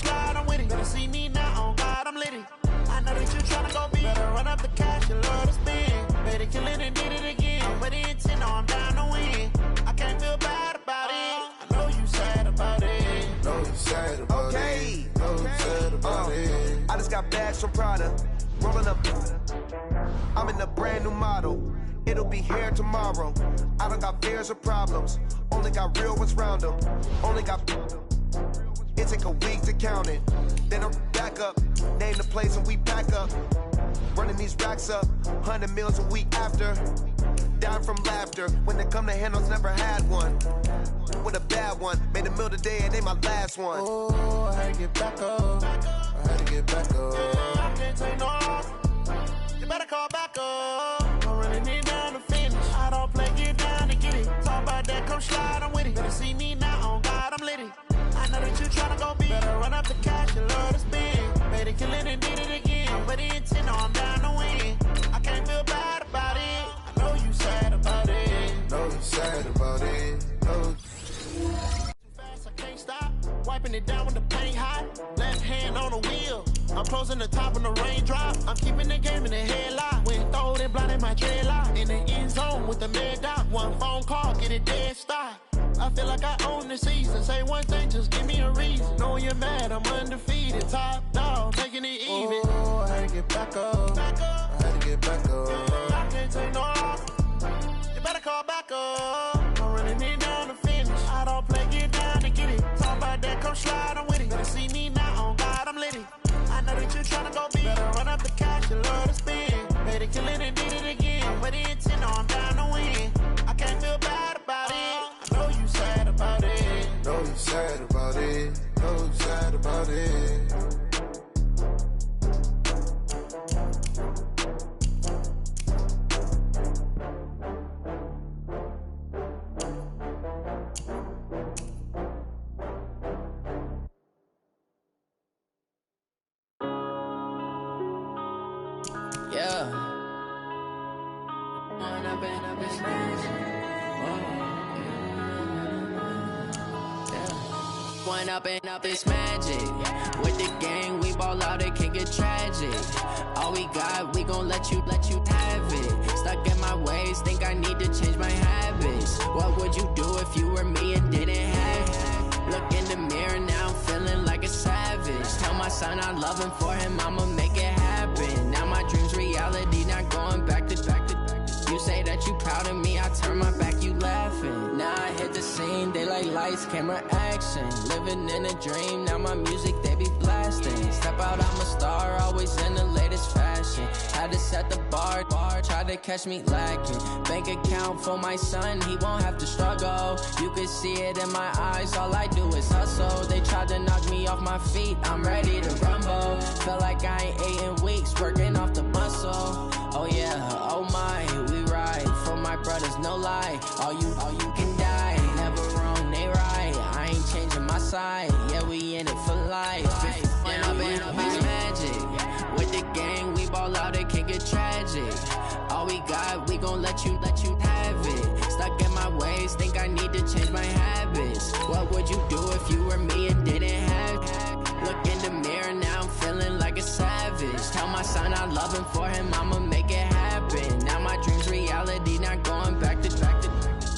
slide, I'm with it. Better see me now, on God, I'm litty. I know that you tryna go big. Better run up the cash, you love to spend. Better kill it and did it again. I'm with the intent, no, I'm down to win. I can't feel bad about it. I know you sad about it. Know you sad about it. Know you sad about it. I just got bags from Prada. Rolling up. I'm in a brand new model. It'll be here tomorrow. I don't got fears or problems. Only got real ones round them. Only got. It take a week to count it. Then I'm back up. Name the place and we pack up. Running these racks up. 100 meals a week after. Down from laughter. When they come to handles, never had one. With a bad one. Made a meal today and they my last one. Oh, I had to get back up. I had to get back up. I can't take no loss. You better call back up. I'm running it down to finish. I don't play, get down to get it. Talk about that, come slide, I'm with it. Better see me now, on God, I'm litty. I know that you tryna go big. Better run up the cash, you love to spend. Better kill it and did it again. I'm with the intent, no, I'm down to win. I can't feel bad about it. I know you sad about it. Know you sad about it. Know Too fast, I can't stop. Wiping it down when the paint hot. Left hand on the wheel. I'm closing the top when the raindrop. I'm keeping the game in the headlock. When throwed and blinded my dreadlock. In the end zone with the mad dot. One phone call, get it dead stop. I feel like I own the season. Say one thing, just give me a reason. Knowing you're mad, I'm undefeated. Top dog, taking it even. Oh, I had to get back up. I had to get back up. I can't take no loss. You better call back up. I'm running it down to finish. I don't play, get down to get it. Talk about that, come slide, I'm with it. Better see me now, on God, I'm litty. I know that you tryna go big. Better run up the cash, you love to spend. Better kill it and did it again. I'm with the intent, no, I'm down to win. I can't feel bad about it. I know you sad about it. Know you sad about it. Know you sad about it. Yeah. One up and up is magic. With the gang, we ball out, it can get tragic. All we got, we gon' let you have it. Stuck in my ways, think I need to change my habits. What would you do if you were me and didn't have it? Look in the mirror now, I'm feeling like a savage. Tell my son I love him, for him I'ma make it happen. Now my dream's reality, not going back to. You say that you proud of me, I turn my back, you laughing. Now I hit the scene, they like lights, camera, action. Living in a dream, now my music, they be blasting. Step out, I'm a star, always in the latest fashion. Had to set the bar, try to catch me lacking. Bank account for my son, he won't have to struggle. You can see it in my eyes, all I do is hustle. They tried to knock me off my feet, I'm ready to rumble. Feel like I ain't ate in weeks, working off the muscle. Oh yeah, oh my, we ride for my brothers, no lie. All you can die, never wrong, they right. I ain't changing my side, yeah, we in it for life. When up and up is magic. With the gang, we ball out, it can get tragic. All we got, we gon' let you have it. Stuck in my ways, think I need to change my habits. What would you do if you were me and didn't have it? Look in the mirror now, I'm feeling like a savage. Tell my son I love him, for him I'ma make it happen. Now my dream's reality, not going back to.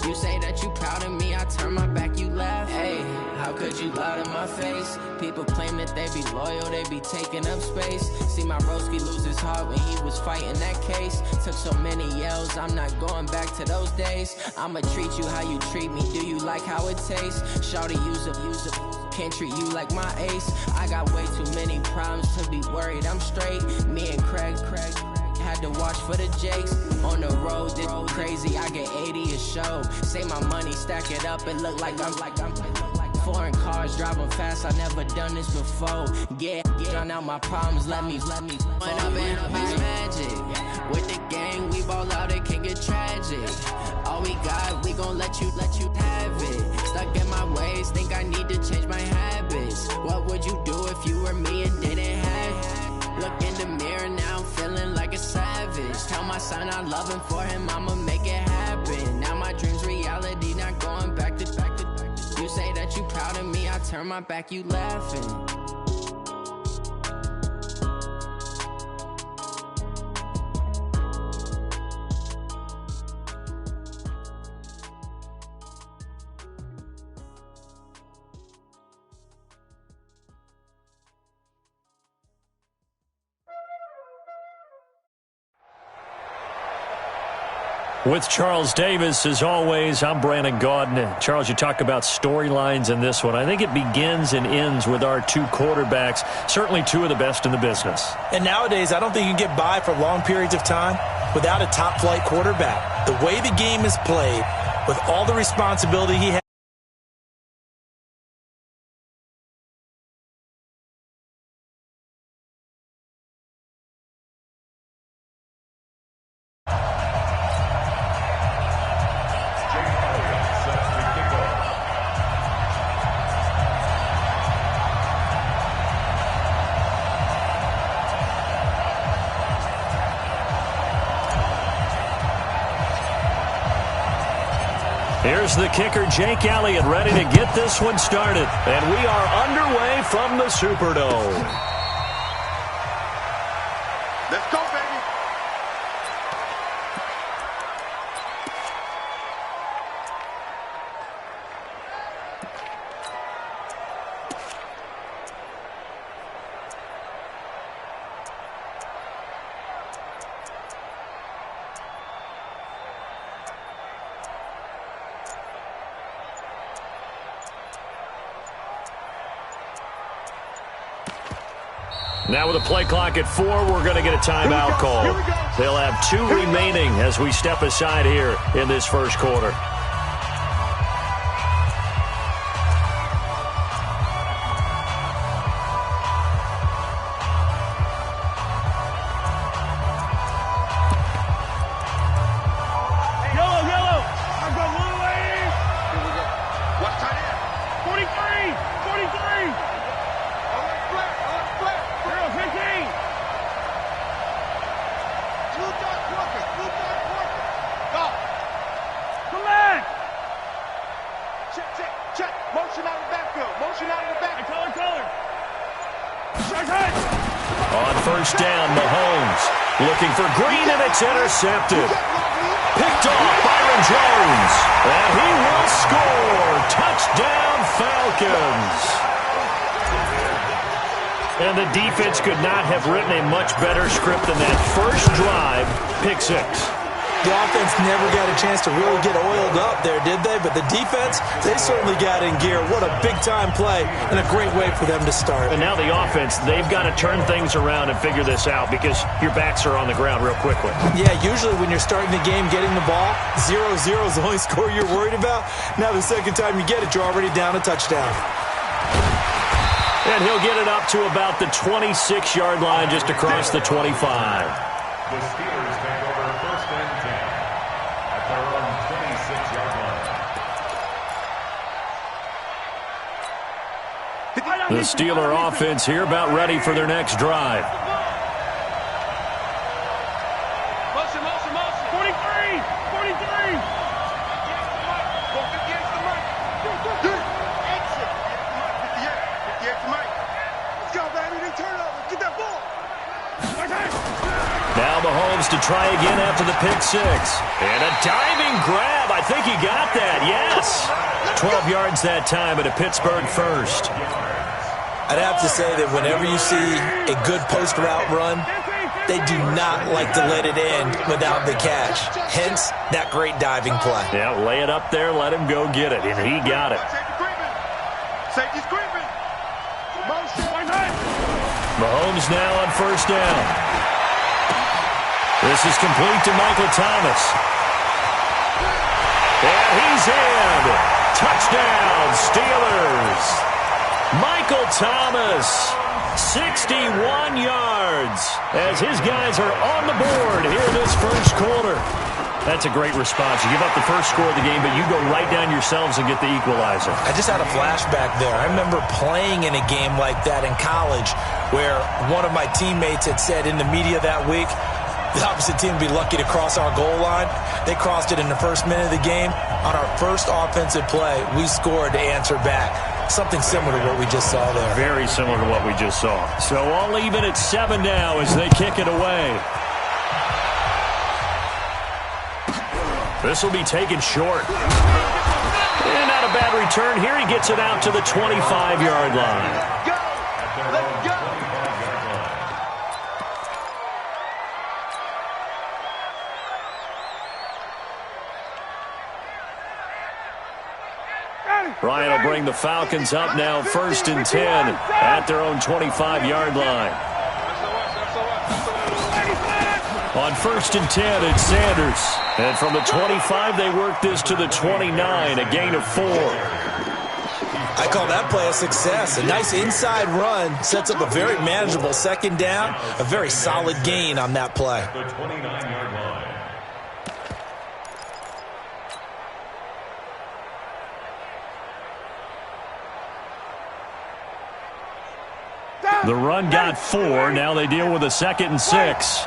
You say that you proud of me, I turn my back, you laugh. Hey, how could you lie to my face? People claim that they be loyal, they be taking up space. See my broski lose his heart when he was fighting that case. Took so many yells, I'm not going back to those days. I'ma treat you how you treat me, do you like how it tastes? Shawty, use a can't treat you like my ace. I got way too many problems to be worried, I'm straight. Me and Craig had to watch for the Jakes. On the road, this crazy, I get 80 a show. Say my money, stack it up, it look like I'm foreign cars, driving fast, I never done this before. Get on out my problems, let me When up and up is magic. With the gang, we ball out, it can get tragic. All we got, we gon' let you have it. Stuck in my ways, think I need to change my habits. What would you do if you were me and didn't have it? Look in the mirror now, I'm feeling like a savage. Tell my son I love him, for him I'ma make it happen. Now my dream's reality, not going back to. You say that you proud of me, I turn my back, you laughing. With Charles Davis, as always, I'm Brandon Gaudin. Charles, you talk about storylines in this one. I think it begins and ends with our two quarterbacks, certainly two of the best in the business. And nowadays, I don't think you can get by for long periods of time without a top-flight quarterback. The way the game is played, with all the responsibility he has, here's the kicker, Jake Elliott, ready to get this one started. And we are underway from the Superdome. Let's go, baby. Now with a play clock at 4, we're going to get a timeout call. They'll have 2 remaining as we step aside here in this first quarter. On first down, Mahomes looking for Green, and it's intercepted. Picked off Byron Jones, and he will score. Touchdown, Falcons. And the defense could not have written a much better script than that first drive, pick 6. the offense never got a chance to really get oiled up there, did they? But the defense, they certainly got in gear. What a big-time play and a great way for them to start. And now the offense, they've got to turn things around and figure this out because your backs are on the ground real quickly. Yeah, usually when you're starting the game, getting the ball, 0-0 is the only score you're worried about. Now the second time you get it, you're already down a touchdown. And he'll get it up to about the 26-yard line just across the 25. The Steelers take over first and 10 at their own 26-yard line. The Steeler offense here about ready for their next drive. Motion, motion, motion. 43, 43. Go 58 to the mic. Exit. 58 to Mike. Let's go, baby. They turn over. Get that ball. Now Mahomes to try again after the pick six. And a diving grab. I think he got that. Yes. 12 yards that time at a Pittsburgh first. I'd have to say that whenever you see a good post route run, they do not like to let it end without the catch. Hence, that great diving play. Yeah, lay it up there, let him go get it, and he got it. Safety's creeping. Motion. Mahomes now on first down. This is complete to Michael Thomas. And he's in. Touchdown, Steelers. Michael Thomas, 61 yards, as his guys are on the board here in this first quarter. That's a great response. You give up the first score of the game, but you go right down yourselves and get the equalizer. I just had a flashback there. I remember playing in a game like that in college where one of my teammates had said in the media that week, the opposite team would be lucky to cross our goal line. They crossed it in the first minute of the game. On our first offensive play, we scored to answer back. Something similar to what we just saw there. Very similar to what we just saw. So all even at 7 now as they kick it away. This will be taken short. And not a bad return here. He gets it out to the 25-yard line. Go. Let's go. Ryan will bring the Falcons up now 1st and 10 at their own 25-yard line. On 1st and 10, it's Sanders. And from the 25, they work this to the 29, a gain of 4. I call that play a success. A nice inside run sets up a very manageable 2nd down, a very solid gain on that play. The 29-yard line. The run got 4. Now they deal with a 2nd and 6.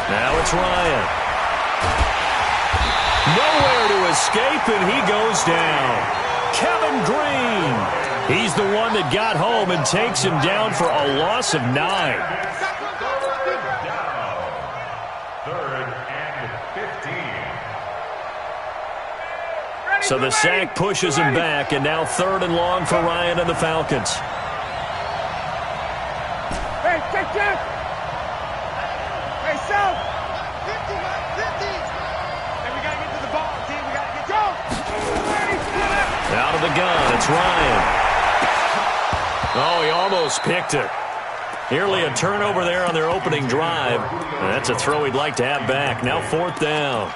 Now it's Ryan. Nowhere to escape, and he goes down. Kevin Green. He's the one that got home and takes him down for a loss of 9. 3rd and 15. So the sack pushes him back, and now 3rd and long for Ryan and the Falcons. Hey, check. Hey, South. 50. Hey, we got to get to the ball, team. We got to get go. Out of the gun, it's Ryan. Oh, he almost picked it. Nearly a turnover there on their opening drive. That's a throw he'd like to have back. Now 4th down.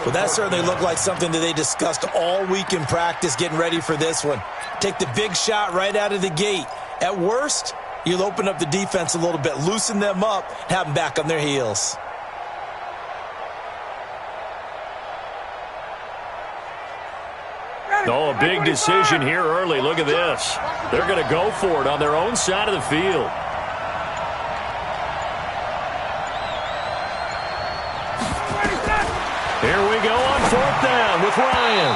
Well, that certainly looked like something that they discussed all week in practice getting ready for this one. Take the big shot right out of the gate. At worst, you'll open up the defense a little bit, loosen them up, have them back on their heels. Oh, a big decision here early. Look at this. They're going to go for it on their own side of the field. Here we go on 4th down with Ryan.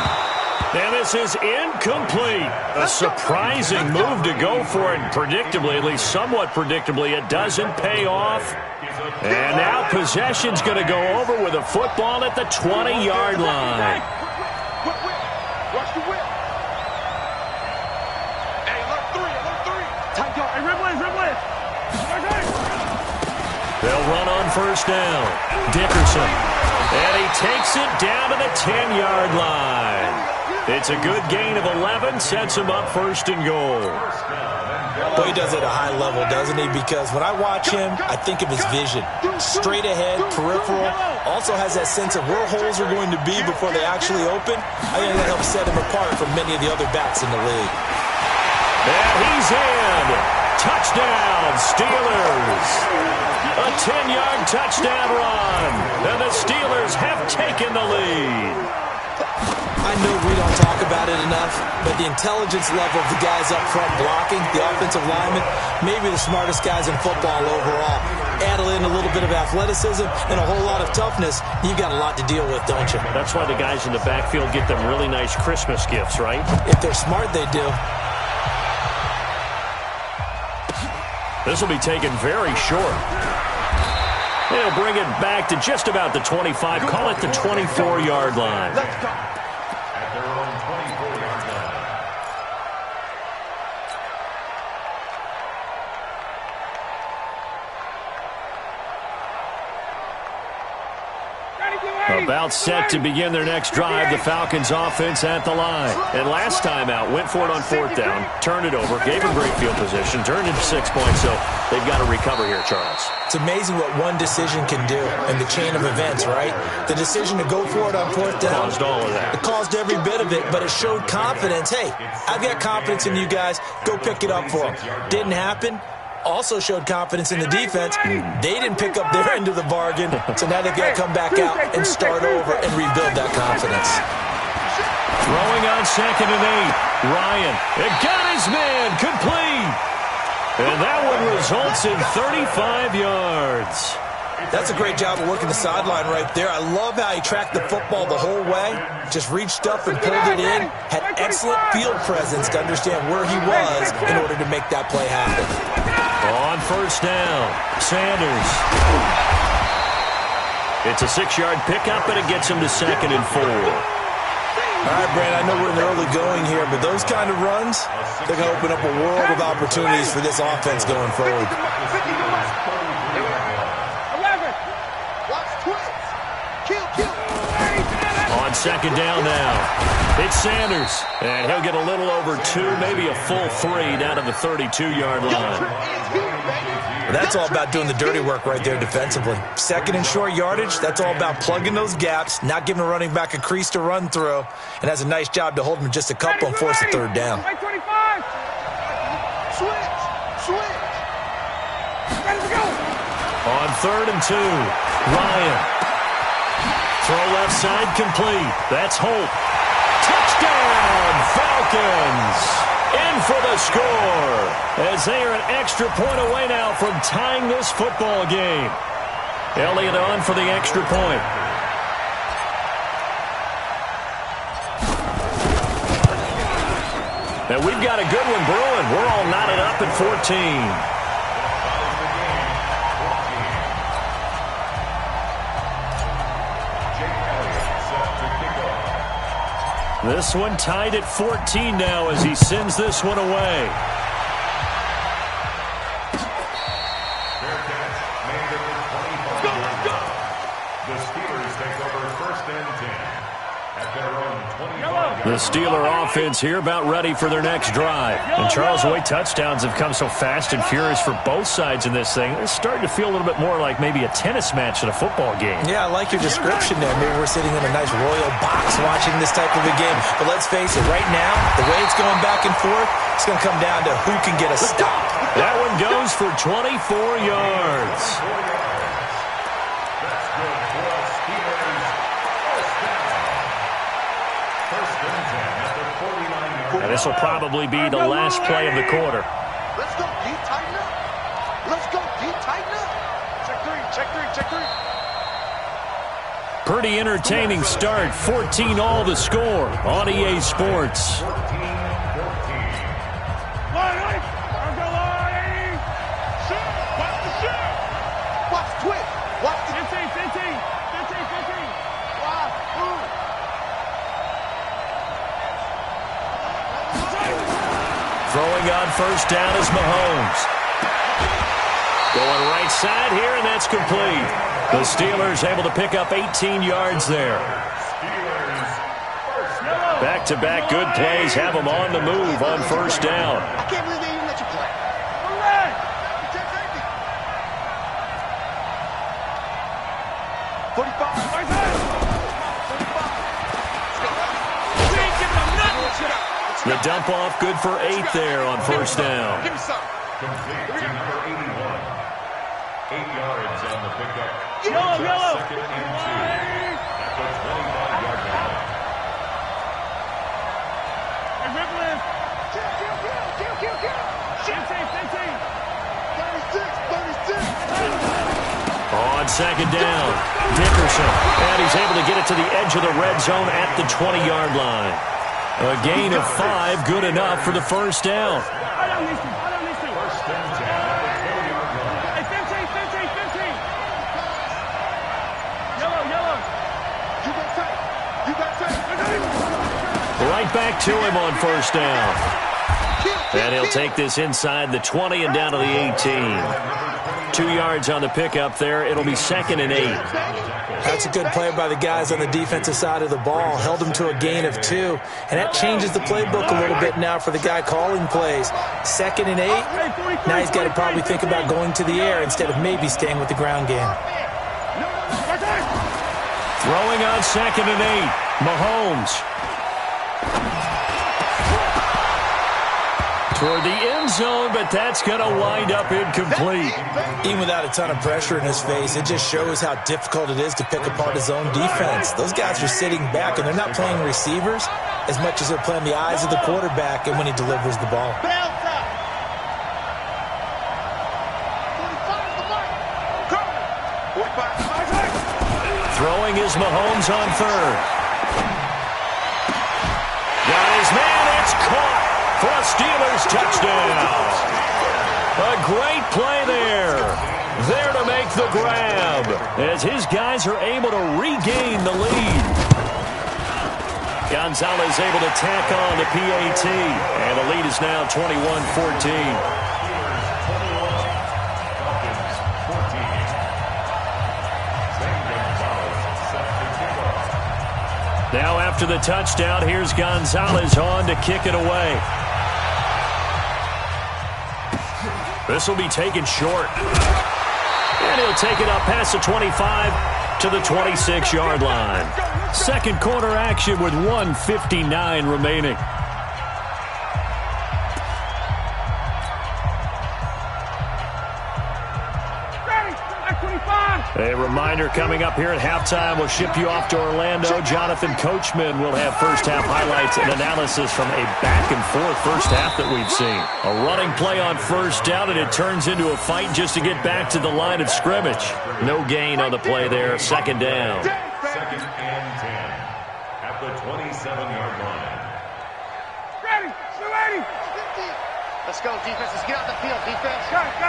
And this is incomplete. A surprising move to go for it. Predictably, at least somewhat predictably, it doesn't pay off. And now possession's going to go over with a football at the 20-yard line. Watch the whip. Hey, alert 3. Tight go. Hey, red blades. They'll run on 1st down. Dickerson. And he takes it down to the 10-yard line. It's a good gain of 11. Sets him up 1st and goal. Boy, he does it at a high level, doesn't he? Because when I watch him, I think of his vision. Straight ahead, peripheral. Also has that sense of where holes are going to be before they actually open. I think that helps set him apart from many of the other backs in the league. And he's in. Touchdown, Steelers. A 10-yard touchdown run. And the Steelers have taken the lead. I know we don't talk about it enough, but the intelligence level of the guys up front blocking, the offensive linemen, maybe the smartest guys in football overall. Add in a little bit of athleticism and a whole lot of toughness, you've got a lot to deal with, don't you? That's why the guys in the backfield get them really nice Christmas gifts, right? If they're smart, they do. This will be taken very short. They'll bring it back to just about the 25. Call it the 24-yard line. Let's go. At their own 24-yard line. About set to begin their next drive, the Falcons offense at the line. And last time out, went for it on 4th down, turned it over, gave them great field position, turned into 6 points, so they've got to recover here, Charles. It's amazing what one decision can do in the chain of events, right? The decision to go for it on 4th down. Caused all of that. It caused every bit of it, but it showed confidence. Hey, I've got confidence in you guys. Go pick it up for them. Didn't happen. Also showed confidence in the defense. They didn't pick up their end of the bargain, so now they've got to come back out and start over and rebuild that confidence. Throwing on 2nd and 8. Ryan, it got his man, complete. And that one results in 35 yards. That's a great job of working the sideline right there. I love how he tracked the football the whole way, just reached up and pulled it in, had excellent field presence to understand where he was in order to make that play happen. On 1st down, Sanders. It's a 6-yard pickup, and it gets him to 2nd and 4. All right, Brandon, I know we're in the early going here, but those kind of runs, they're going to open up a world of opportunities for this offense going forward. 11. Watch twins. Kill. On second down now, it's Sanders. And he'll get a little over 2, maybe a full 3 down to the 32-yard line. That's all about doing the dirty work right there defensively. Second and short yardage, that's all about plugging those gaps, not giving a running back a crease to run through, and has a nice job to hold him just a couple and force a third down. Switch. On 3rd and 2, Ryan. Throw left side complete. That's Holt. Touchdown, Falcons! In for the score, as they are an extra point away now from tying this football game. Elliott on for the extra point. And we've got a good one brewing. We're all knotted up at 14. This one tied at 14 now as he sends this one away. Fair catch made at the 25-yard line. The Steelers take over 1st and 10 at their own 25-yard line. The Steeler offense here about ready for their next drive. And Charles, the way touchdowns have come so fast and furious for both sides in this thing, it's starting to feel a little bit more like maybe a tennis match than a football game. Yeah, I like your description there. Maybe we're sitting in a nice royal box watching this type of a game. But let's face it, right now, the way it's going back and forth, it's going to come down to who can get a stop. That one goes for 24 yards. That's good for the Steelers. First and 10 at the 49-yard line. And this will probably be the last play of the quarter. Let's go deep, tighten up. Check three. Pretty entertaining start. 14 all the score on EA Sports. 14-14. Watch twitch. Watch the 15. Throwing on first down is Mahomes. Going right side here, and that's complete. The Steelers able to pick up 18 yards there. Back-to-back good plays have them on the move on first down. I can't believe they even let you play. The dump off good for 8 there on first down. Give me some. Complete to number 81. 8 yards on the pickup. Yellow. Second and 2 at the 25-yard line. On second down, Dickerson. And he's able to get it to the edge of the red zone at the 20-yard line. A gain of 5, good enough for the first down. I don't need to. First and 10 at the 20-yard line. Hey, 15. Yellow. You got tape. Right back to him on first down. And he'll take this inside the 20 and down to the 18. 2 yards on the pickup there. It'll be 2nd and 8. That's a good play by the guys on the defensive side of the ball. Held them to a gain of 2. And that changes the playbook a little bit now for the guy calling plays. 2nd and 8. Now he's got to probably think about going to the air instead of maybe staying with the ground game. Throwing on 2nd and 8. Mahomes. Toward the end zone, but that's going to wind up incomplete. Even without a ton of pressure in his face, it just shows how difficult it is to pick apart his own defense. Those guys are sitting back, and they're not playing receivers as much as they're playing the eyes of the quarterback and when he delivers the ball. Throwing is Mahomes on 3rd. Got his man, it's caught for a Steelers touchdown. A great play there. There to make the grab as his guys are able to regain the lead. Gonzalez able to tack on the PAT, and the lead is now 21-14. Now after the touchdown, here's Gonzalez on to kick it away. This will be taken short. And he'll take it up past the 25 to the 26-yard line. Second quarter action with 1:59 remaining. A reminder coming up here at halftime. We'll ship you off to Orlando. Jonathan Coachman will have first-half highlights and analysis from a back-and-forth first half that we've seen. A running play on first down, and it turns into a fight just to get back to the line of scrimmage. No gain on the play there. Second down. Second and 10 at the 27-yard line. Ready, ready. Let's go, defense. Let's get out the field, defense. Got it.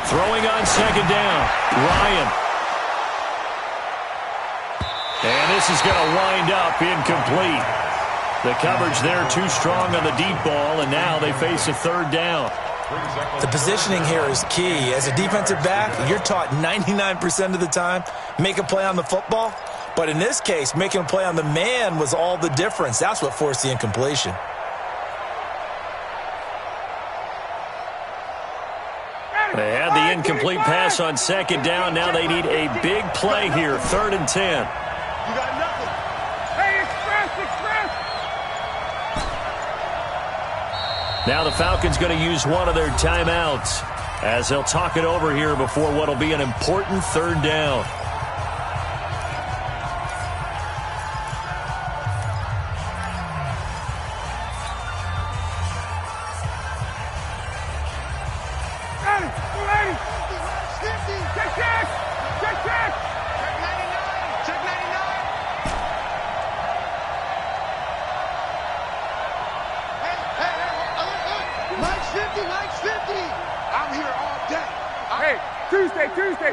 Throwing on second down, Ryan. And this is going to wind up incomplete. The coverage there too strong on the deep ball, and now they face a third down. The positioning here is key. As a defensive back, you're taught 99% of the time, make a play on the football. But in this case, making a play on the man was all the difference. That's what forced the incompletion. They had the incomplete pass on second down. Now they need a big play here, 3rd and 10. You got nothing. Hey, express. Now the Falcons going to use one of their timeouts as they'll talk it over here before what will be an important third down.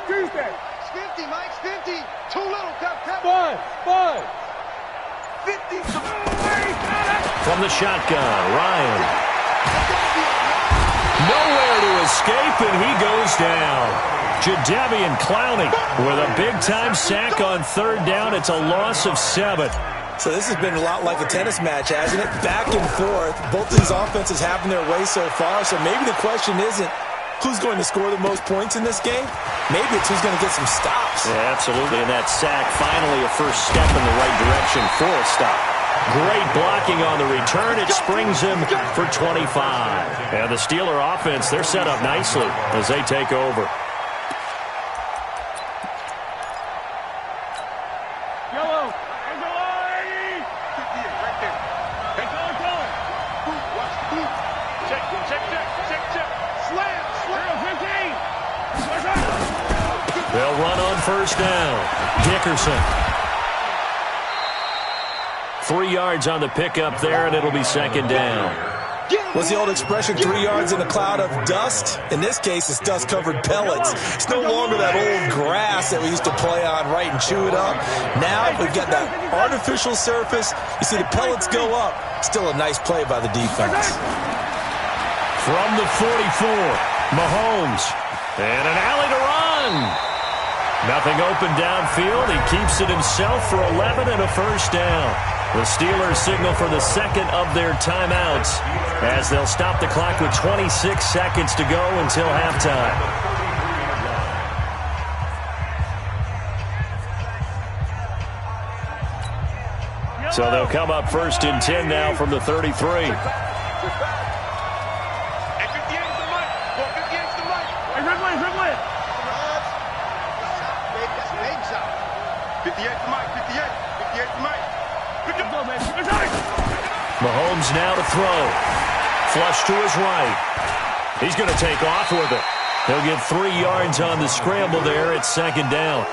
Tuesday. Mike's 50, Mike's 50. Too little, cut. Fine. 50. From the shotgun, Ryan. Nowhere to escape, and he goes down. Jadeveon Clowney with a big-time sack on third down. It's a loss of 7. So this has been a lot like a tennis match, hasn't it? Back and forth. Both these offenses having their way so far, so maybe the question isn't who's going to score the most points in this game. Maybe it's who's going to get some stops. Yeah, absolutely. And that sack, finally a first step in the right direction for a stop. Great blocking on the return. It springs him for 25. And the Steeler offense, they're set up nicely as they take over. Yellow. Right there. Hey, go. Watch the boot. Check. Slam. 15. They'll run on first down. Dickerson. 3 yards on the pickup there, and it'll be second down. What's the old expression, 3 yards in a cloud of dust? In this case, it's dust-covered pellets. It's no longer that old grass that we used to play on, right, and chew it up. Now we've got that artificial surface. You see the pellets go up. Still a nice play by the defense. From the 44, Mahomes. And an alley to run. Nothing open downfield. He keeps it himself for 11 and a first down. The Steelers signal for the second of their timeouts as they'll stop the clock with 26 seconds to go until halftime. So they'll come up 1st and 10 now from the 33. Mahomes now to throw. Flush to his right. He's going to take off with it. He'll get 3 yards on the scramble there at second down.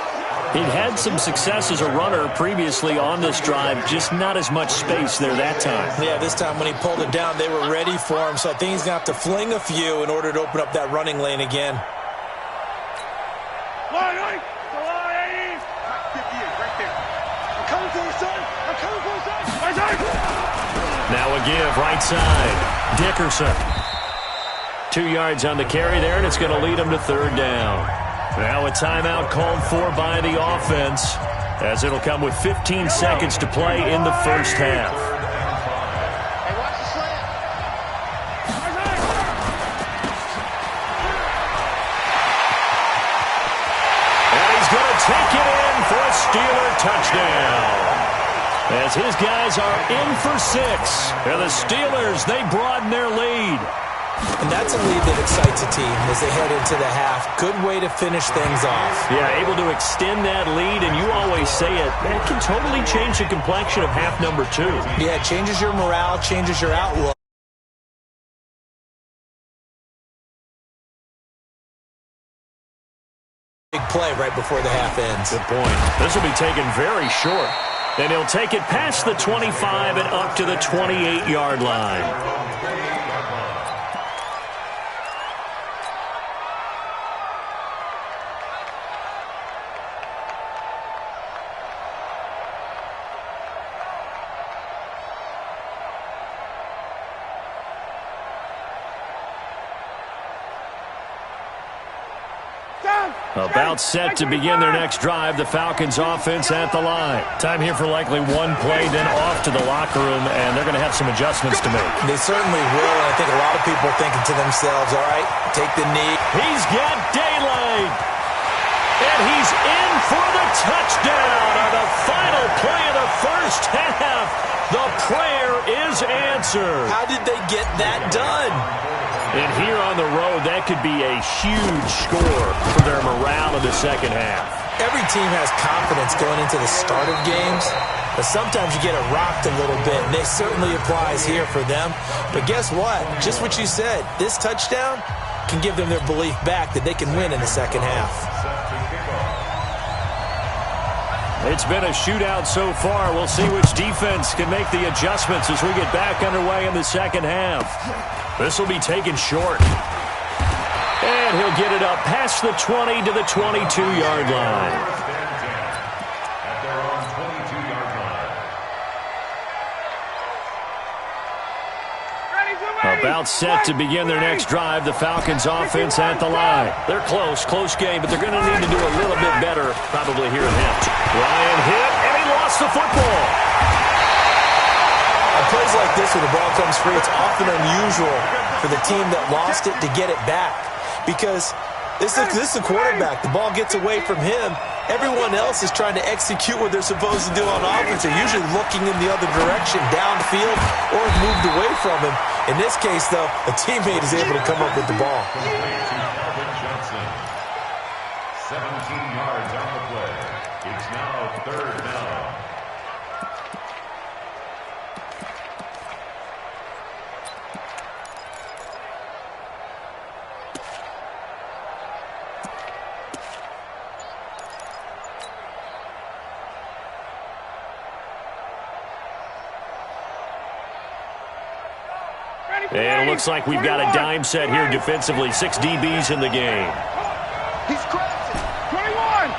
He'd had some success as a runner previously on this drive, just not as much space there that time. Yeah, this time when he pulled it down, they were ready for him, so I think he's going to have to fling a few in order to open up that running lane again. Now a give, right side. Dickerson. 2 yards on the carry there, and it's going to lead them to third down. Now a timeout called for by the offense, as it'll come with 15 seconds to play in the first half. Hey, watch the slant. And he's going to take it in for a Steeler touchdown, as his guys are in for 6. And the Steelers, they broaden their lead. And that's a lead that excites a team as they head into the half. Good way to finish things off. Yeah, able to extend that lead, and you always say it, that can totally change the complexion of half number 2. Yeah, it changes your morale, changes your outlook. Big play right before the half ends. Good point. This will be taken very short. And he'll take it past the 25 and up to the 28-yard line. About set to begin their next drive, the Falcons offense at the line. Time here for likely one play, then off to the locker room, and they're going to have some adjustments to make. They certainly will, and I think a lot of people are thinking to themselves, all right, take the knee. He's got daylight, and he's in for the touchdown on the final play of the first half. The prayer is answered. How did they get that done? And here on the road, that could be a huge score for their morale in the second half. Every team has confidence going into the start of games, but sometimes you get it rocked a little bit, and it certainly applies here for them. But guess what? Just what you said, this touchdown can give them their belief back that they can win in the second half. It's been a shootout so far. We'll see which defense can make the adjustments as we get back underway in the second half. This will be taken short. And he'll get it up past the 20 to the 22-yard line. At their own 22-yard line. About set to begin their next drive, the Falcons offense at the line. They're close game, but they're going to need to do a little bit better probably here in half. Ryan hit, and he lost the football. On plays like this where the ball comes free, it's often unusual for the team that lost it to get it back, because this is the quarterback. The ball gets away from him. Everyone else is trying to execute what they're supposed to do on offense. They're usually looking in the other direction, downfield, or moved away from him. In this case, though, a teammate is able to come up with the ball. 17 yards on the play. It's now third down. And it looks like we've got a dime set here defensively. 6 DBs in the game. He's crazy. 21.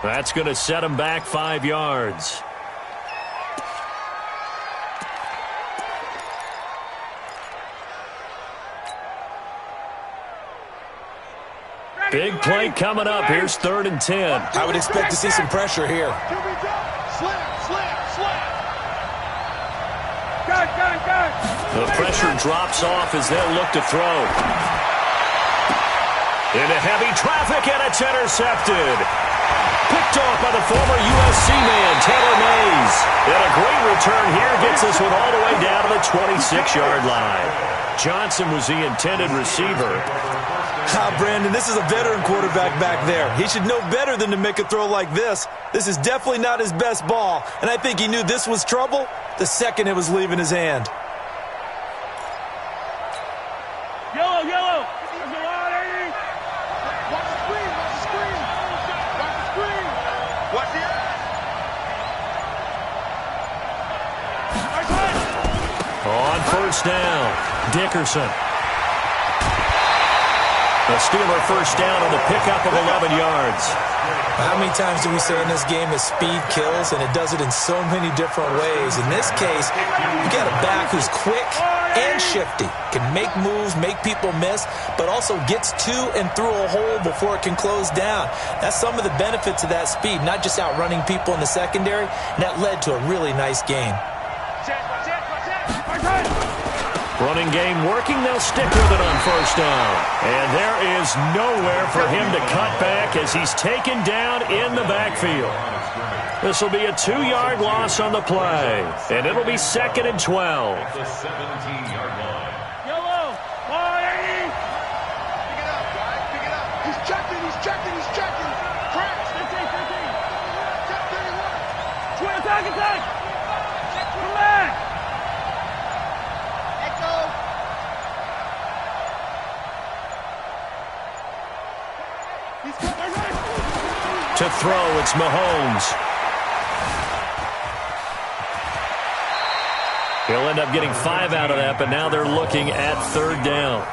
That's going to set him back 5 yards. Big play coming up. Here's 3rd and 10. I would expect to see some pressure here. The pressure drops off as they'll look to throw. Into heavy traffic, and it's intercepted. Picked off by the former USC man, Taylor Mays. And a great return here gets this one all the way down to the 26-yard line. Johnson was the intended receiver. Brandon, this is a veteran quarterback back there. He should know better than to make a throw like this. This is definitely not his best ball, and I think he knew this was trouble the second it was leaving his hand. Yellow, yellow. There's a lot, Eddie. Watch the screen, watch the screen. Watch the screen. Watch the On first down, Dickerson. A Steeler first down on the pickup of 11 yards. How many times do we say in this game that speed kills, and it does it in so many different ways? In this case, you got a back who's quick and shifty, can make moves, make people miss, but also gets to and through a hole before it can close down. That's some of the benefits of that speed, not just outrunning people in the secondary, and that led to a really nice game. Running game working. They'll stick with it on first down. And there is nowhere for him to cut back as he's taken down in the backfield. This will be a 2-yard loss on the play. And it'll be 2nd and 12. The 17-yard line. Yellow. Ball, Eddie. Pick it up, guys. Pick it up. He's checking. He's checking. He's checking. Crash. 15. Twin attack. Come back. To throw, it's Mahomes. He'll end up getting 5 out of that, but now they're looking at 3rd down.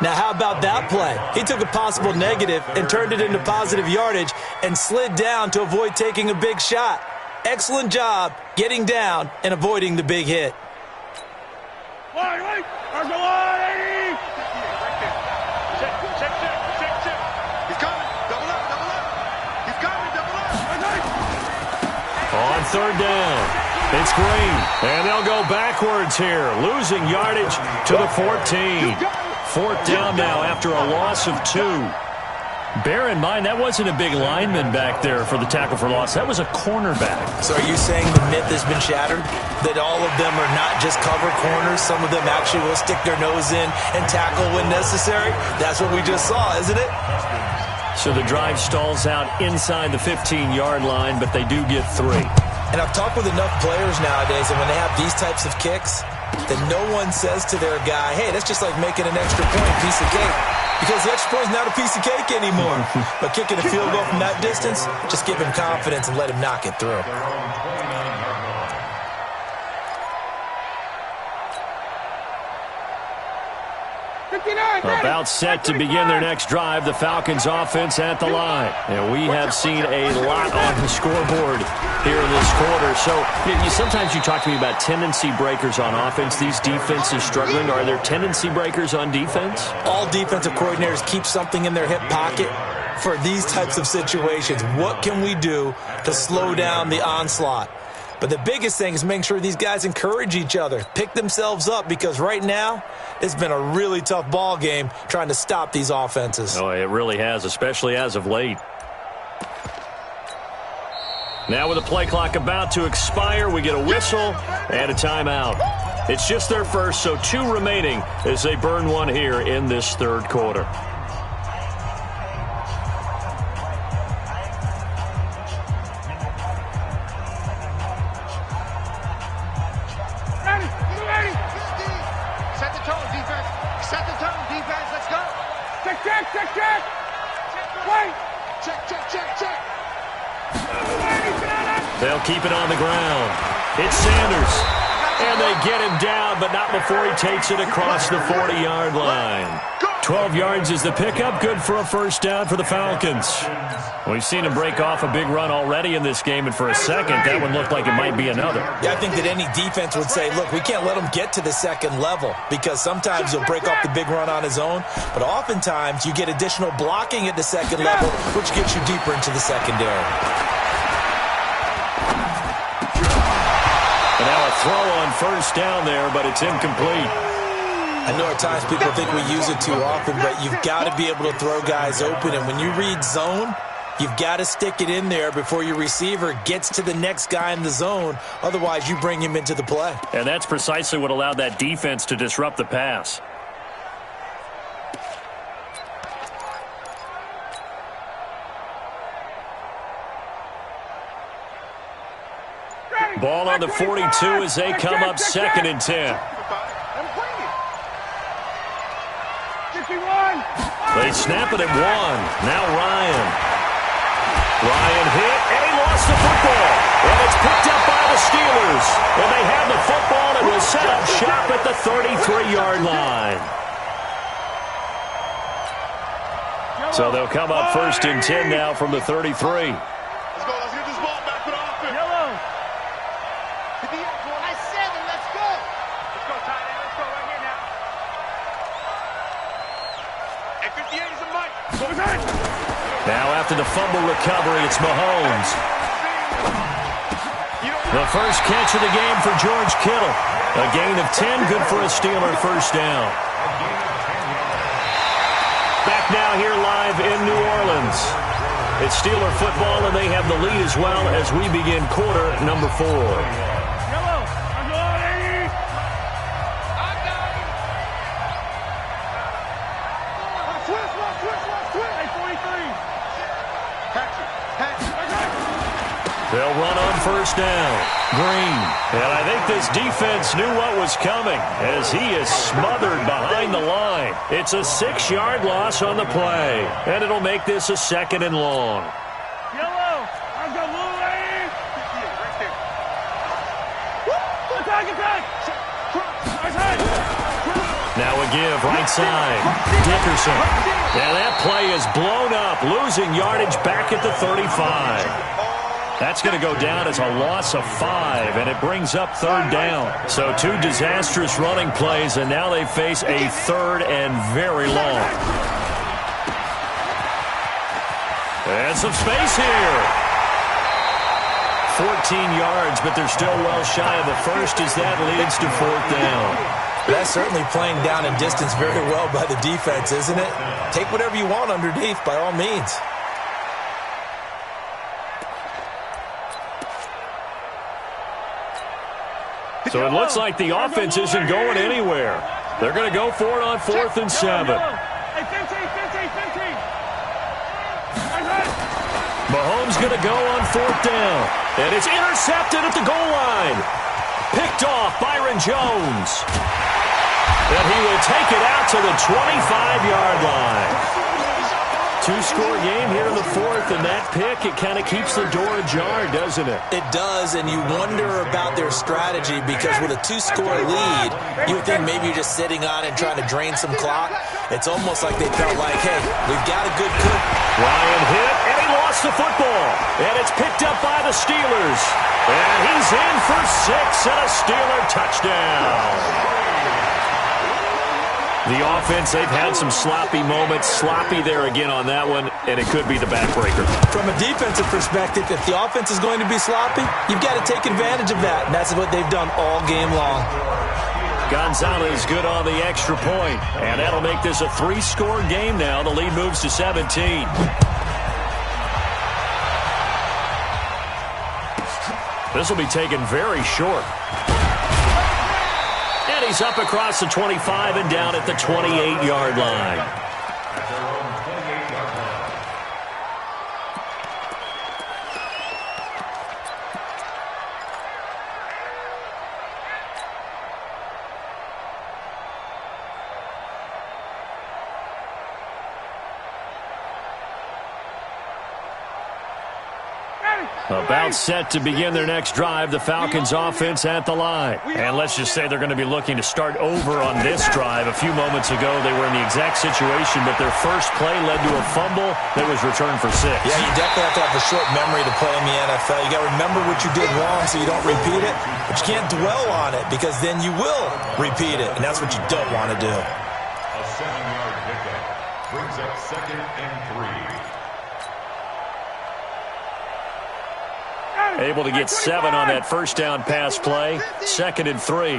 Now, how about that play? He took a possible negative and turned it into positive yardage and slid down to avoid taking a big shot. Excellent job getting down and avoiding the big hit. Wait. There's the line, Eddie. Check. He's coming. Double up. He's coming. Double up. On 3rd down, it's Green. And they'll go backwards here, losing yardage to the 14. 4th down now after a loss of 2. Bear in mind, that wasn't a big lineman back there for the tackle for loss. That was a cornerback. So are you saying the myth has been shattered? That all of them are not just cover corners? Some of them actually will stick their nose in and tackle when necessary? That's what we just saw, isn't it? So the drive stalls out inside the 15-yard line, but they do get 3. And I've talked with enough players nowadays, and when they have these types of kicks, then no one says to their guy, hey, that's just like making an extra point, piece of cake. Because the extra point is not a piece of cake anymore. But kicking a field goal from that distance, just give him confidence and let him knock it through. About set to begin their next drive, the Falcons offense at the line. And we have seen a lot on the scoreboard here in this quarter. So sometimes you talk to me about tendency breakers on offense. These defenses struggling. Are there tendency breakers on defense? All defensive coordinators keep something in their hip pocket for these types of situations. What can we do to slow down the onslaught? But the biggest thing is making sure these guys encourage each other, pick themselves up, because right now it's been a really tough ball game trying to stop these offenses. Oh, it really has, especially as of late. Now with the play clock about to expire, we get a whistle and a timeout. It's just their first, so 2 remaining as they burn 1 here in this 3rd quarter. Check. Wait. Check. They'll keep it on the ground. It's Sanders. And they get him down, but not before he takes it across the 40-yard line. 12 yards is the pickup. Good for a first down for the Falcons. We've seen him break off a big run already in this game, and for a second, that one looked like it might be another. Yeah, I think that any defense would say, look, we can't let him get to the second level, because sometimes he'll break off the big run on his own, but oftentimes you get additional blocking at the second level, which gets you deeper into the secondary. And now a throw on first down there, but it's incomplete. I know at times people think we use it too often, but you've got to be able to throw guys open. And when you read zone, you've got to stick it in there before your receiver gets to the next guy in the zone. Otherwise, you bring him into the play. And that's precisely what allowed that defense to disrupt the pass. Ball on the 42 as they come up 2nd and 10. They snap it at 1. Now Ryan. Ryan hit, and he lost the football. And it's picked up by the Steelers. And they have the football and will set up shop at the 33-yard line. So they'll come up first and 10 now from the 33. Let's go. Let's get this ball back for the offense. Yellow. I said it. Let's go. Let's go, tight end. Let's go right here now. Hey, 58 is a mic. Go ahead. Now after the fumble recovery, it's Mahomes. The first catch of the game for George Kittle. A gain of 10, good for a Steeler first down. Back now here live in New Orleans. It's Steeler football, and they have the lead as well as we begin quarter number 4. Yellow. I'm going. Switch. Hey, 43. They'll run on first down. Green. And I think this defense knew what was coming as he is smothered behind the line. It's a 6-yard loss on the play, and it'll make this a 2nd and long. Yellow. I'm going. Right there. Attack. Now a give right side. Dickerson. And that play is blown up, losing yardage back at the 35. That's going to go down as a loss of 5, and it brings up 3rd down. So 2 disastrous running plays, and now they face a 3rd and very long. And some space here. 14 yards, but they're still well shy of the first as that leads to 4th down. That's certainly playing down and distance very well by the defense, isn't it? Take whatever you want underneath, by all means. So it looks like the offense isn't going anywhere. They're going to go for it on 4th and 7. Hey, 15. Mahomes going to go on 4th down. And it's intercepted at the goal line. Picked off Byron Jones. And he will take it out to the 25-yard line. 2-score game here in the 4th, and that pick, it kind of keeps the door ajar, doesn't it? It does, and you wonder about their strategy because with a 2-score lead, you would think maybe you're just sitting on it and trying to drain some clock. It's almost like they felt like, hey, we've got a good cook. Ryan hit, and he lost the football. And it's picked up by the Steelers. And he's in for 6 and a Steeler touchdown. The offense, they've had some sloppy moments. Sloppy there again on that one, and it could be the backbreaker. From a defensive perspective, if the offense is going to be sloppy, you've got to take advantage of that, and that's what they've done all game long. Gonzalez good on the extra point, and that'll make this a 3-score game now. The lead moves to 17. This will be taken very short. And he's up across the 25 and down at the 28-yard line. At their own 28-yard line. About set to begin their next drive, the Falcons offense at the line. And let's just say they're going to be looking to start over on this drive. A few moments ago, they were in the exact situation, but their first play led to a fumble that was returned for 6. Yeah, you definitely have to have a short memory to play in the NFL. You got to remember what you did wrong so you don't repeat it, but you can't dwell on it because then you will repeat it, and that's what you don't want to do. A 7-yard pickup brings up 2nd and 3. Able to get 7 on that first down pass play. 2nd and 3. Ryan.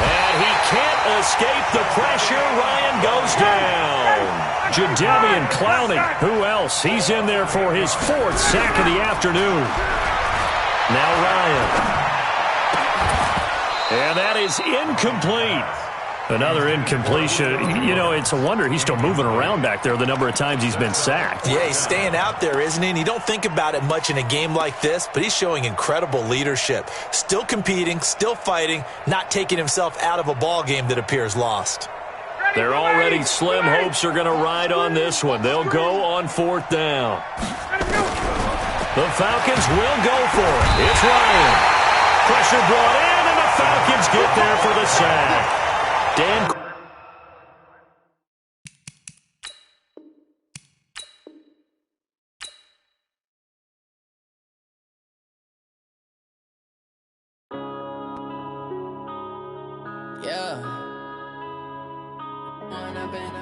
And he can't escape the pressure. Ryan goes down. Jadeveon Clowney. Who else? He's in there for his 4th sack of the afternoon. Now Ryan. And that is incomplete. Another incompletion. You know, it's a wonder he's still moving around back there the number of times he's been sacked. Yeah, he's staying out there, isn't he? And you don't think about it much in a game like this, but he's showing incredible leadership. Still competing, still fighting, not taking himself out of a ball game that appears lost. Their already slim hopes are going to ride on this one. They'll go on 4th down. The Falcons will go for it. It's Ryan. Pressure brought in, and the Falcons get there for the sack. Dan. Yeah. One up and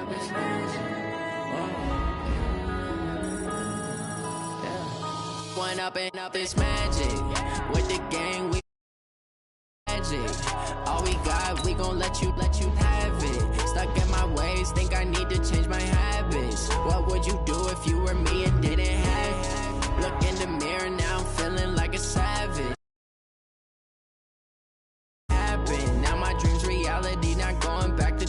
up is magic. With the gang, we magic. All we got, we gon' let you have it. Stuck in my ways, think I need to change my habits. What would you do if you were me and didn't have it? Look in the mirror now, I'm feeling like a savage. Now my dreams reality, not going back to.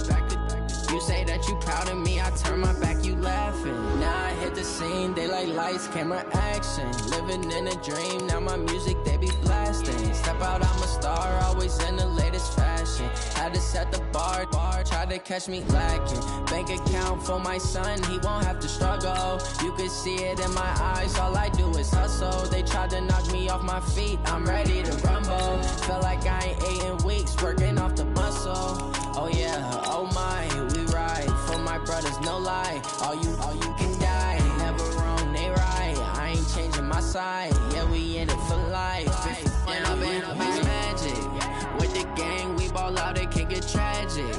You say that you proud of me, I turn my back, you laughing. Now I hit the scene, they like lights, camera, action. Living in a dream, now my music, they be blasting. Step out, I'm a star, always in the latest fashion. Had to set the bar, try to catch me lacking. Bank account for my son, he won't have to struggle. You can see it in my eyes, all I do is hustle. They tried to knock me off my feet, I'm ready to rumble. Felt like I ain't ate in weeks, working off the muscle. Oh yeah, oh my, we ride for my brothers, no lie. All you can die, never wrong, they right. I ain't changing my side, yeah, we in it for life. When up and up is magic. With the gang, we ball out, it can get tragic.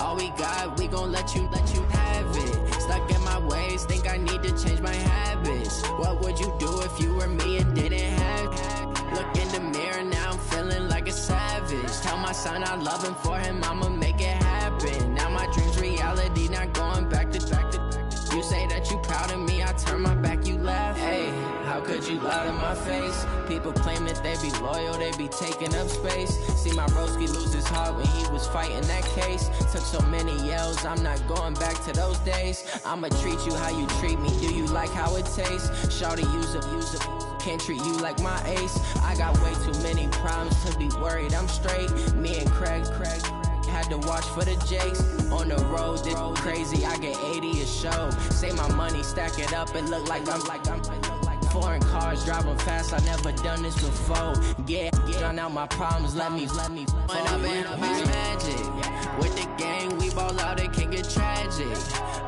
All we got, we gon' let you have it. Stuck in my ways, think I need to change my habits. What would you do if you were me and didn't have it? Look in the mirror, now I'm feeling like a savage. Tell my son I love him, for him I'ma make it happen. Now my dreams reality, not going back to. You say that you proud of me, I turn my back, you laugh. Hey, how could you lie to my face? People claim that they be loyal, they be taking up space. See my broski lose his heart when he was fighting that case. Took so many yells, I'm not going back to those days. I'ma treat you how you treat me, do you like how it tastes? Shawty, use up, can't treat you like my ace. I got way too many problems to be worried, I'm straight. Me and Craig had to watch for the Jakes. On the road, this crazy, I get 80 a show. Say my money, stack it up, it look like I'm foreign cars, driving fast, I never done this before. Yeah, drown out my problems, let me When up and up is magic. With the gang, we ball out, it can get tragic.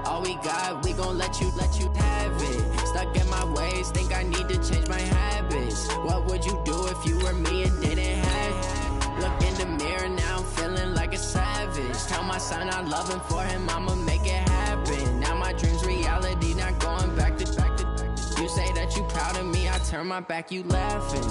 All we got, we gon' let you have it. Stuck in my ways, think I need to change my habits. What would you do if you were me and didn't have it? Look in the mirror, now I'm feeling like a savage. Tell my son I love him, for him I'ma make it happen. Now my dreams reality, not going back to. You say that you proud of me, I turn my back, you laughing.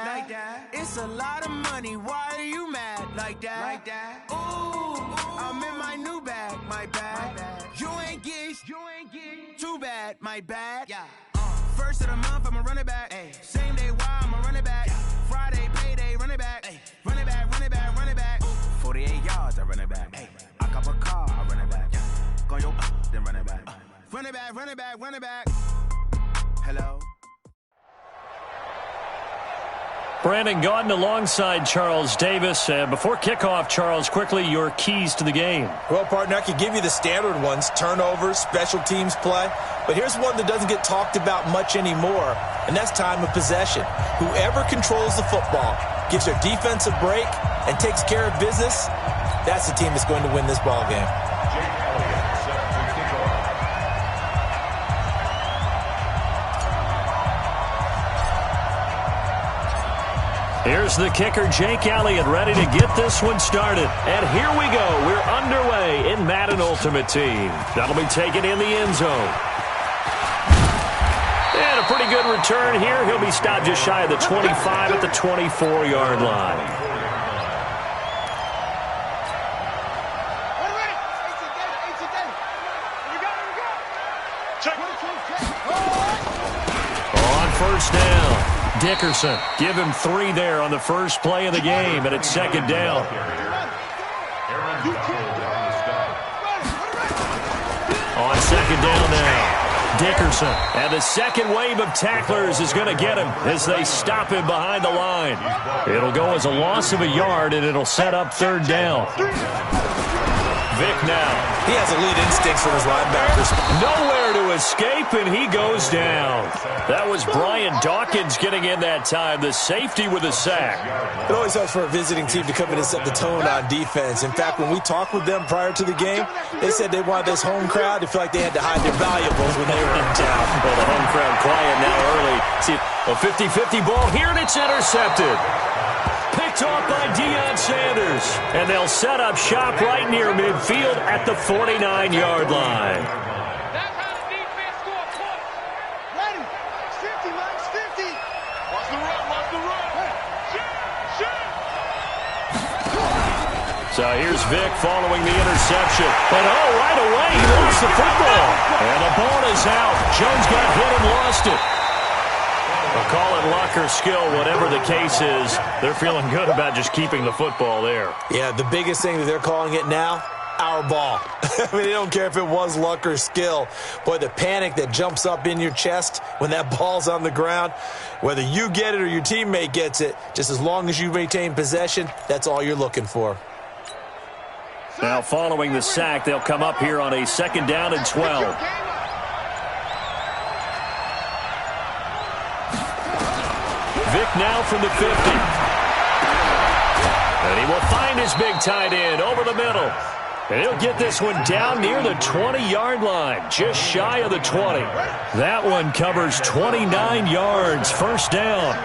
Like that. It's a lot of money, why are you mad like that? Ooh, I'm in my new bag, my bad. You ain't get too bad, my bad. Yeah. First of the month, I'ma run it back. Ay. Same day, why I'ma run it back. Friday, payday, run it back. Ay. Run it back, run it back, run it back. 48 yards, I run it back. Ay. I cop a car, I run it back. Go yo, then run it back. Run it back, run it back, run it back. Hello. Brandon Gaudin alongside Charles Davis. Before kickoff, Charles, quickly, your keys to the game. Well, partner, I could give you the standard ones, turnovers, special teams play. But here's one that doesn't get talked about much anymore, and that's time of possession. Whoever controls the football, gives their defense a break, and takes care of business, that's the team that's going to win this ball game. Here's the kicker, Jake Elliott, ready to get this one started. And here we go. We're underway in Madden Ultimate Team. That'll be taken in the end zone. And a pretty good return here. He'll be stopped just shy of the 25 at the 24-yard line. first down. Dickerson, give him 3 there on the first play of the game, and it's second down. On second down now, Dickerson, and the second wave of tacklers is going to get him as they stop him behind the line. It'll go as a loss of a yard, and it'll set up third down. Vic now. He has elite instincts from his linebackers. Nowhere to escape, and he goes down. That was Brian Dawkins getting in that time, the safety with a sack. It always helps for a visiting team to come in and set the tone on defense. In fact, when we talked with them prior to the game, they said they wanted this home crowd to feel like they had to hide their valuables when they were in town. Well, the home crowd quiet now early. See, a 50-50 ball here, and it's intercepted. Picked off by Deion Sanders. And they'll set up shop right near midfield at the 49-yard line. That's how the defense score points. Ready. 50, Max, 50. Watch the run, watch the run. Shoot. So here's Vic following the interception. But right away, he lost the football. And the ball is out. Jones got hit and lost it. We'll call it luck or skill, whatever the case is. They're feeling good about just keeping the football there. Yeah, the biggest thing that they're calling it now, our ball. I mean, they don't care if it was luck or skill. Boy, the panic that jumps up in your chest when that ball's on the ground, whether you get it or your teammate gets it, just as long as you maintain possession, that's all you're looking for. Now, following the sack, they'll come up here on a second down and 12. Vic now from the 50. And he will find his big tight end over the middle. And he'll get this one down near the 20-yard line, just shy of the 20. That one covers 29 yards, first down.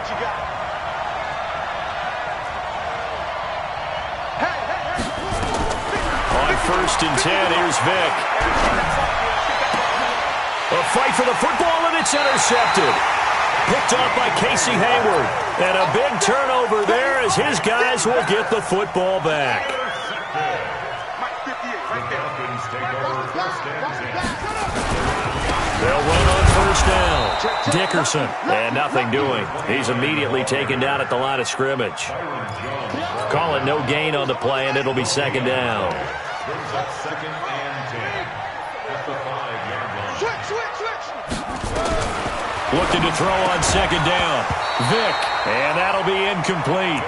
On first and 10, here's Vic. A fight for the football, and it's intercepted. Picked off by Casey Hayward. And a big turnover there as his guys will get the football back. They'll run on first down. Dickerson, and nothing doing. He's immediately taken down at the line of scrimmage. Call it no gain on the play, and it'll be second down. Second and 10 at the 5-yard line. Looking to throw on second down. Vic, and that'll be incomplete.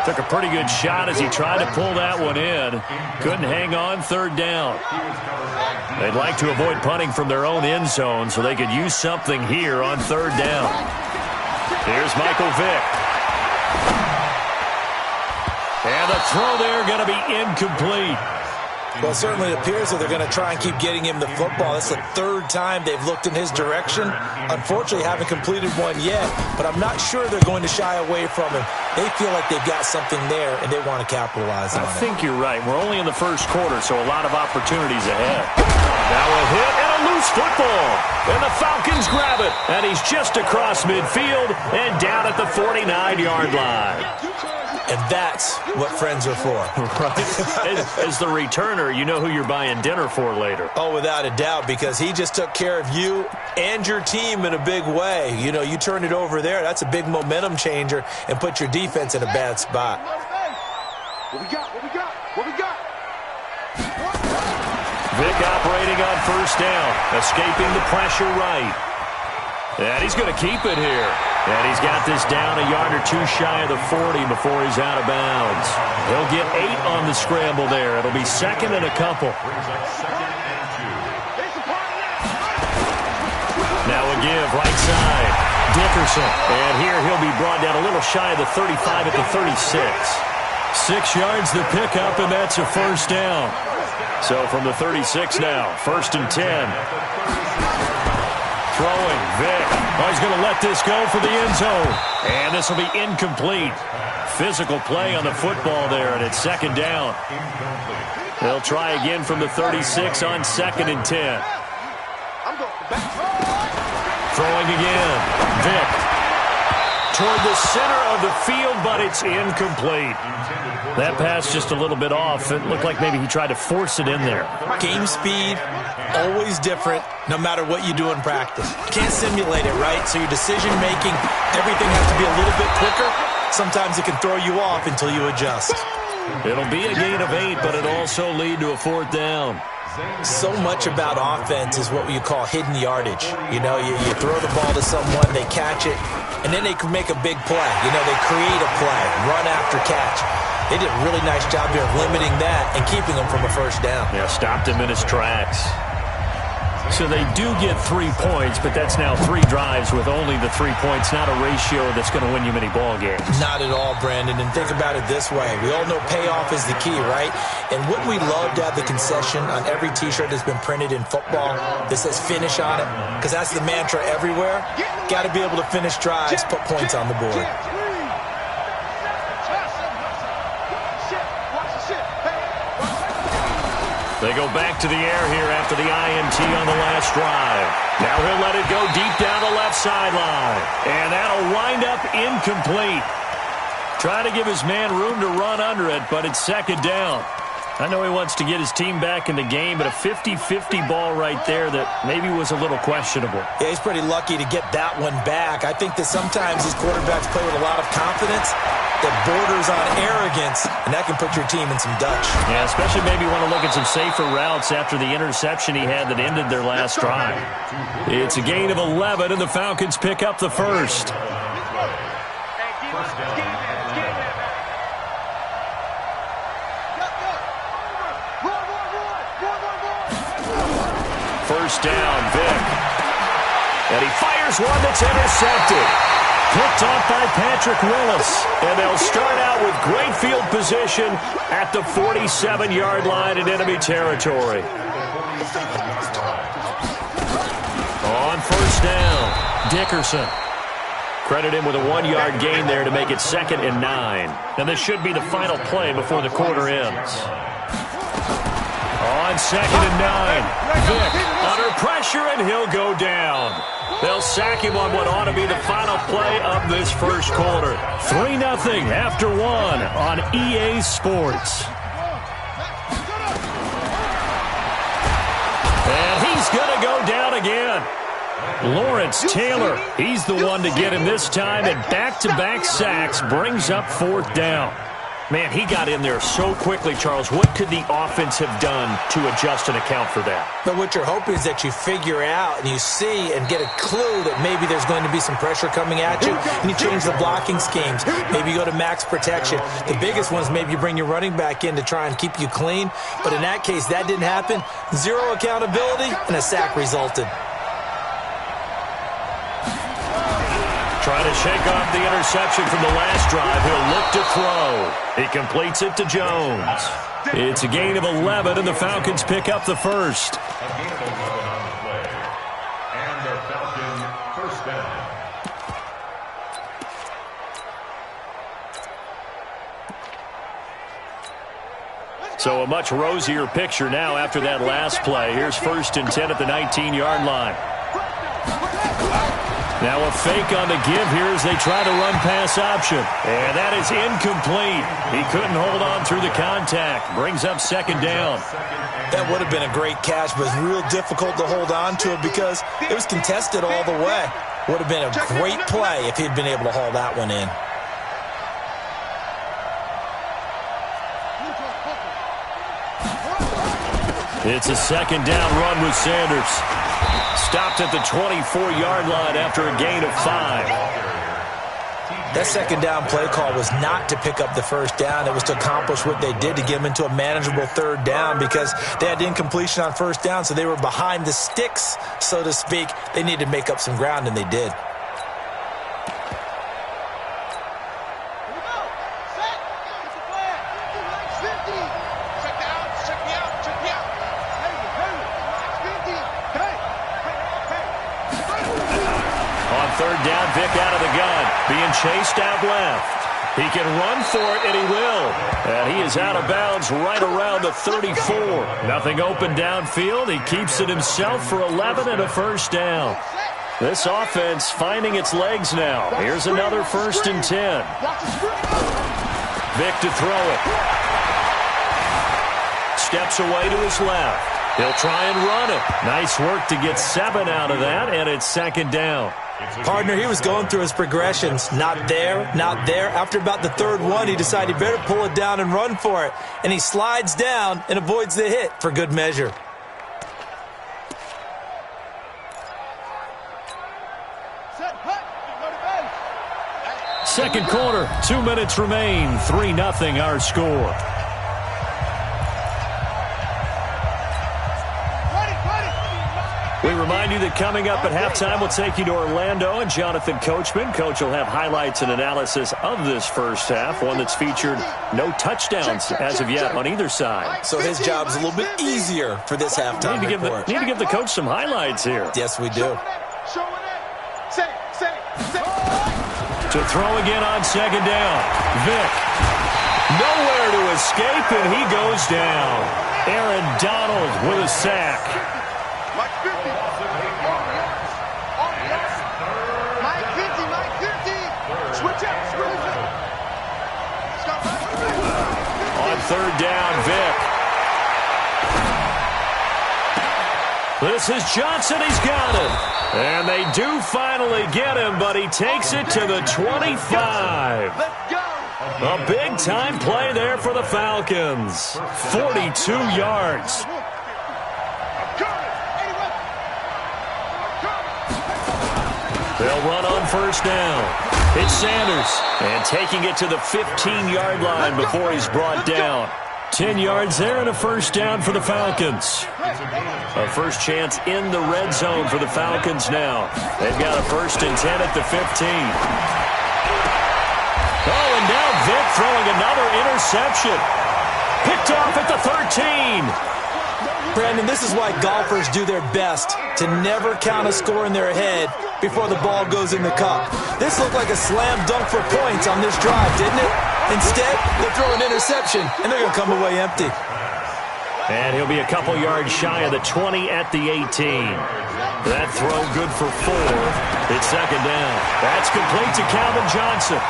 Took a pretty good shot as he tried to pull that one in. Couldn't hang on, third down. They'd like to avoid punting from their own end zone so they could use something here on third down. Here's Michael Vick. And the throw there going to be incomplete. Well, it certainly appears that they're going to try and keep getting him the football. That's the third time they've looked in his direction. Unfortunately, haven't completed one yet, but I'm not sure they're going to shy away from him. They feel like they've got something there, and they want to capitalize on it. I think you're right. We're only in the first quarter, so a lot of opportunities ahead. Now a hit and a loose football. And the Falcons grab it, and he's just across midfield and down at the 49-yard line. And that's what friends are for. Right. As the returner, you know who you're buying dinner for later. Oh, without a doubt, because he just took care of you and your team in a big way. You know, you turn it over there. That's a big momentum changer and put your defense in a bad spot. What we got? Vic operating on first down, escaping the pressure right. And he's going to keep it here. And he's got this down a yard or two shy of the 40 before he's out of bounds. He'll get 8 on the scramble there. It'll be second and a couple. Now a give, right side. Dickerson. And here he'll be brought down a little shy of the 35 at the 36. 6 yards the pickup, and that's a first down. So from the 36 now, first and 10. Throwing, Vic. Oh, he's going to let this go for the end zone. And this will be incomplete. Physical play on the football there, and it's second down. They'll try again from the 36 on second and 10. Throwing again. Vic. toward the center of the field, but it's incomplete. That pass just a little bit off. It looked like maybe he tried to force it in there. Game speed, always different, no matter what you do in practice. You can't simulate it, right? So your decision-making, everything has to be a little bit quicker. Sometimes it can throw you off until you adjust. It'll be a gain of 8, but it also lead to a 4th down. So much about offense is what you call hidden yardage. You know, you throw the ball to someone, they catch it, and then they can make a big play. You know, they create a play, run after catch. They did a really nice job here of limiting that and keeping him from a first down. Yeah, stopped him in his tracks. So they do get 3 points, but that's now 3 drives with only the 3 points, not a ratio that's going to win you many ball games. Not at all, Brandon. And think about it this way. We all know payoff is the key, right? And wouldn't we love to have the concession on every T-shirt that's been printed in football that says finish on it? Because that's the mantra everywhere. Got to be able to finish drives, put points on the board. They go back to the air here after the INT on the last drive. Now he'll let it go deep down the left sideline. And that'll wind up incomplete. Trying to give his man room to run under it, but it's 2nd down. I know he wants to get his team back in the game, but a 50-50 ball right there that maybe was a little questionable. Yeah, he's pretty lucky to get that one back. I think that sometimes these quarterbacks play with a lot of confidence that borders on arrogance, and that can put your team in some Dutch. Yeah, especially maybe want to look at some safer routes after the interception he had that ended their last drive. It's a gain of 11, and the Falcons pick up the first. First down, Vic. And he fires one that's intercepted. Picked off by Patrick Willis. And they'll start out with great field position at the 47-yard line in enemy territory. On first down, Dickerson. Credit him with a 1-yard gain there to make it 2nd and 9. And this should be the final play before the quarter ends. On 2nd and 9, Vic under pressure, and he'll go down. They'll sack him on what ought to be the final play of this first quarter. 3-0 after 1 on EA Sports. And he's going to go down again. Lawrence Taylor, he's the one to get him this time, and back-to-back sacks brings up 4th down. Man, he got in there so quickly, Charles. What could the offense have done to adjust and account for that? But what you're hoping is that you figure out and you see and get a clue that maybe there's going to be some pressure coming at you, and you change the blocking schemes. Maybe you go to max protection. The biggest one is maybe you bring your running back in to try and keep you clean. But in that case, that didn't happen. 0 accountability, and a sack resulted. Trying to shake off the interception from the last drive. He'll look to throw. He completes it to Jones. It's a gain of 11, and the Falcons pick up the first. A gain of 11 on the play. And the Falcon first down. So a much rosier picture now after that last play. Here's 1st and 10 at the 19-yard line. Now a fake on the give here as they try to run pass option. And that is incomplete. He couldn't hold on through the contact. Brings up 2nd down. That would have been a great catch, but it was real difficult to hold on to it because it was contested all the way. Would have been a great play if he'd been able to haul that one in. It's a 2nd down run with Sanders. Stopped at the 24-yard line after a gain of 5. That 2nd down play call was not to pick up the first down. It was to accomplish what they did to get them into a manageable 3rd down because they had incompletion on first down, so they were behind the sticks, so to speak. They needed to make up some ground, and they did. Vic out of the gun, being chased out left. He can run for it, and he will. And he is out of bounds right around the 34. Nothing open downfield. He keeps it himself for 11 and a first down. This offense finding its legs now. Here's another 1st and 10. Vic to throw it. Steps away to his left. He'll try and run it. Nice work to get 7 out of that, and it's 2nd down. Partner, he was going through his progressions. Not there, not there. After about the 3rd one, he decided he better pull it down and run for it. And he slides down and avoids the hit for good measure. Second quarter, 2 minutes remain. 3-0 our score. We remind you that coming up at halftime, we'll take you to Orlando and Jonathan Coachman. Coach will have highlights and analysis of this first half, one that's featured no touchdowns as of yet on either side. So his job's a little bit easier for this halftime report. Need to give the coach some highlights here. Yes, we do. To throw again on 2nd down. Vic. Nowhere to escape, and he goes down. Aaron Donald with a sack. Mike 50. Mike 50, Mike 50. Switch up, switch up. On 3rd down, Vic. This is Johnson. He's got it. And they do finally get him, but he takes it to the 25. A big-time play there for the Falcons. 42 yards. They'll run on 1st down. It's Sanders. And taking it to the 15-yard line before he's brought down. 10 yards there and a 1st down for the Falcons. A first chance in the red zone for the Falcons now. They've got a 1st and 10 at the 15. Oh, and now Vic throwing another interception. Picked off at the 13. Brandon, this is why golfers do their best to never count a score in their head before the ball goes in the cup. This looked like a slam dunk for points on this drive, didn't it? Instead, they throw an interception, and they're going to come away empty. And he'll be a couple yards shy of the 20 at the 18. That throw good for 4. It's 2nd down. That's complete to Calvin Johnson.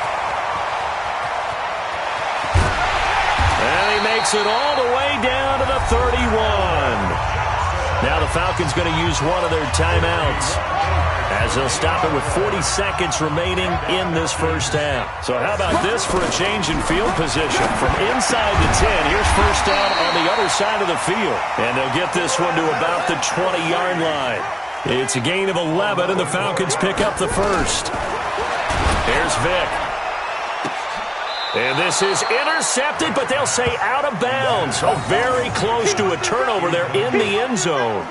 And he makes it all the way down to the 31. Now the Falcons going to use one of their timeouts, as they'll stop it with 40 seconds remaining in this first half. So how about this for a change in field position? From inside the 10, here's 1st down on the other side of the field. And they'll get this one to about the 20-yard line. It's a gain of 11, and the Falcons pick up the 1st. Here's Vic. And this is intercepted, but they'll say out of bounds. Oh, very close to a turnover there in the end zone.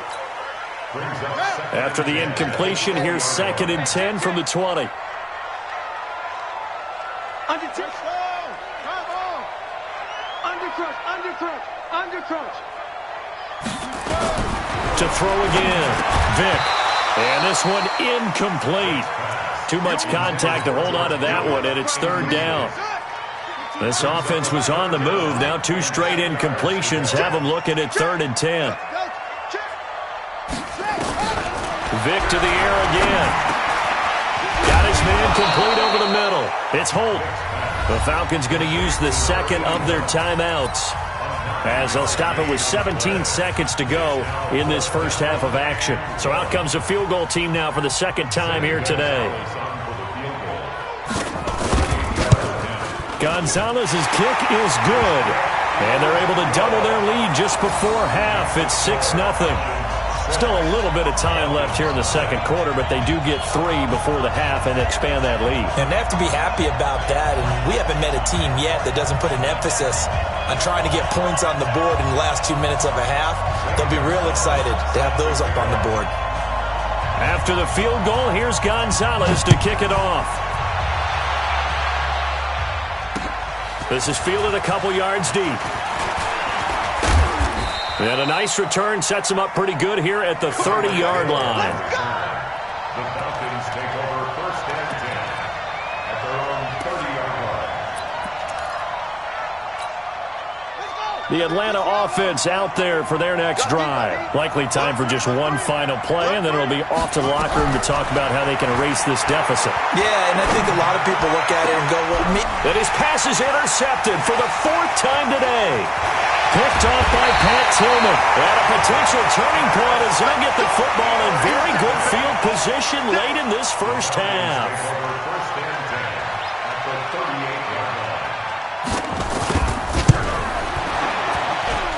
After the incompletion, here's 2nd and 10 from the 20. Undercrouch. To throw again, Vic. And this one incomplete. Too much contact to hold on to that one, and it's 3rd down. This offense was on the move. Now 2 straight incompletions have them looking at 3rd and 10. Vic to the air again. Got his man complete over the middle. It's Holt. The Falcons going to use the 2nd of their timeouts, as they'll stop it with 17 seconds to go in this first half of action. So out comes a field goal team now for the 2nd time here today. Gonzalez's kick is good, and they're able to double their lead just before half. It's 6-0. Still a little bit of time left here in the 2nd quarter, but they do get 3 before the half and expand that lead. And they have to be happy about that, and we haven't met a team yet that doesn't put an emphasis on trying to get points on the board in the last 2 minutes of a half. They'll be real excited to have those up on the board. After the field goal, here's Gonzalez to kick it off. This is fielded a couple yards deep. And a nice return sets him up pretty good here at the 30-yard line. The Falcons take over 1st and 10 at their own 30-yard The Atlanta offense out there for their next drive. Likely time for just one final play, and then it'll be off to the locker room to talk about how they can erase this deficit. Yeah, and I think a lot of people look at it and go, well, me. And his pass is intercepted for the 4th time today. Picked off by Pat Tillman. And a potential turning point as he'll get the football in very good field position late in this first half. First and 10 at the 38-yard line.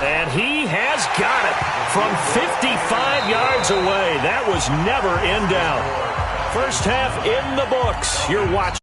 And he has got it from 55 yards away. That was never in doubt. First half in the books. You're watching.